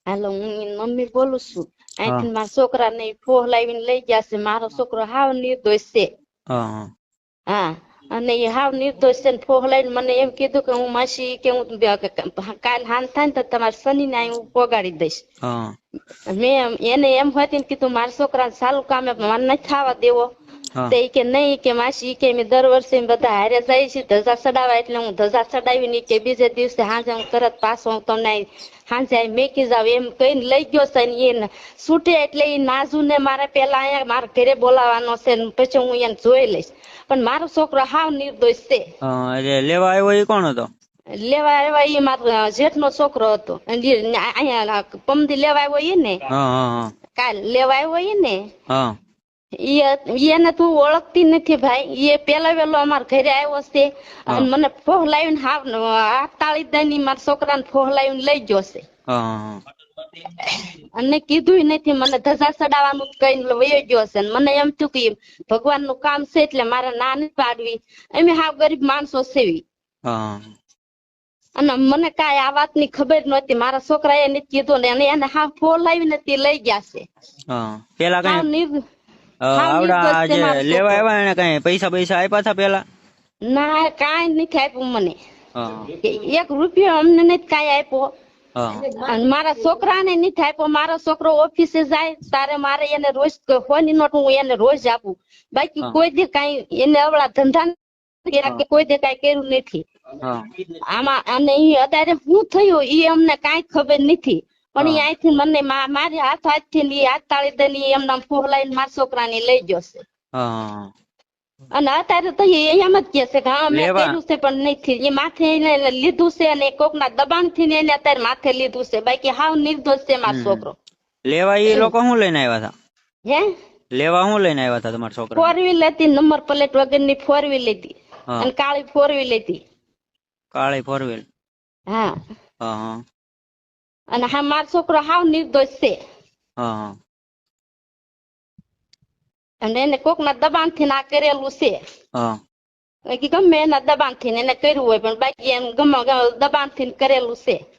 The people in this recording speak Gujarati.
હાલો હું એની મમ્મી બોલું છું. હા અહીંથી મારા છોકરાને ફોહ લાવીને લઈ ગયા છે. મારો છોકરો હાવ નિર્દોષ છે. હા હા હા અને એ હાવ નિર્દોષ છે ને ફોહ લઈને મને એમ કીધું કે હું માસી કે હું કાલ હાન થાય ને તો તમારા શનિને અહીં હું પોગાડી દઈશ. હા મેં એને એમ હતી ને કીધું મારા છોકરાને સારું કામે મને નથી થવા દેવો. હા તે કે નહીં કે માસી કે મેં દર વર્ષે બધા હારે જાય છે ધજા ચડાવવા એટલે હું ધજા ચડાવીને કે બીજે દિવસે હાજે હું તરત પાછો હું તમને હાજે મેકી જાવ એમ કહીને લઈ ગયો છે ને એને છૂટે એટલે એ નાજુ ને મારે પેલા અહીંયા મારા ઘરે બોલાવાનો છે ને પછી હું એને જોઈ લઈશ. પણ મારો છોકરો હાવ નિર્દોષ છે. એટલે લેવા આવ્યો એ કોણ હતો? લેવા આવ્યા એ મારો જેઠનો છોકરો હતો. અહીંયા પમદી લેવા આવ્યો એ ને હા હા કાલ લેવા આવ્યો એ ને હા એને તું ઓળખતી નથી ભાઈ. એ પેલા વેલો અમારા ઘરે આવ્યો છે હા અને મને ફોહ લાવીને હાથ તાળી દઈને મારા છોકરાને ફોહ લાવીને લઈ ગયો છે. હા અને કીધું નથી મને ધજા ચડાવવાનું કઈ વયો ગયો છે. મને એમ થયું કે ભગવાન નું કામ છે એટલે મારે ના નથી પાડવી. અમે હાવ ગરીબ માણસો સેવી હા અને મને કાંઈ આ વાતની ખબર નહોતી. મારા છોકરા એ નથી કીધું ને એને હાવ ફોહ લાવીને તે લઈ ગયા છે. હા પેલા હાવ કઈ હાવ નિર્દોષ આવડા છે જે મારો લેવા છોકરો. આવ્યા એને કઈ પૈસા પૈસા આપ્યા હતા પેલા? ના કાંઈ નથી આપ્યું મને. હા 1 રૂપિયો અમને નથી કાંઈ આપ્યો. હા અને મારા છોકરાને નથી આપ્યો. મારો છોકરો ઓફિસે જાય તારે મારે એને રોજ ફોની નોટ હું એને રોજ આપું. બાકી હા કોઈ દી કાંઈ એને અવળા ધંધા કે કોઈ દી કાંઈ કર્યું નથી હા આમાં. અને ઈ અત્યારે શું થયું ઈ અમને કાંઈ ખબર નથી. પણ ઈ હા અહીંથી મને મારી હાથથી હાથ તાળી દઈને એમના ફોહલાઈને મારા છોકરાને લઈ ગયો છે. હા અને અત્યારે તો એ એમ જ કે છે કે હા મેં લેવા કર્યું છે પણ નથી. એ માથે એને લીધું છે અને કોકના દબાણ થી એને અત્યારે માથે લીધું છે. બાકી હાવ નિર્દોષ છે મારો છોકરો. લેવા એ લોકો શું લઈને આવ્યા હતા? હે લેવા શું લઈને આવ્યા હતા તમારા છોકરાને? 4 વ્હીલ હતી. નંબર પ્લેટ વગરની 4 વ્હીલ હતી હા અને કાળી 4 વ્હીલ હતી. કાળી 4 વ્હીલ. હા હા હા અને હા મારો છોકરો હાવ નિર્દોષ છે. હા હા અને એને કોકના દબાણ થી ના કરેલું છે. હા ગમે એના દબાણ થી એને કર્યું હોય પણ બાકી એમ ગમે દબાણ થી કરેલું છે.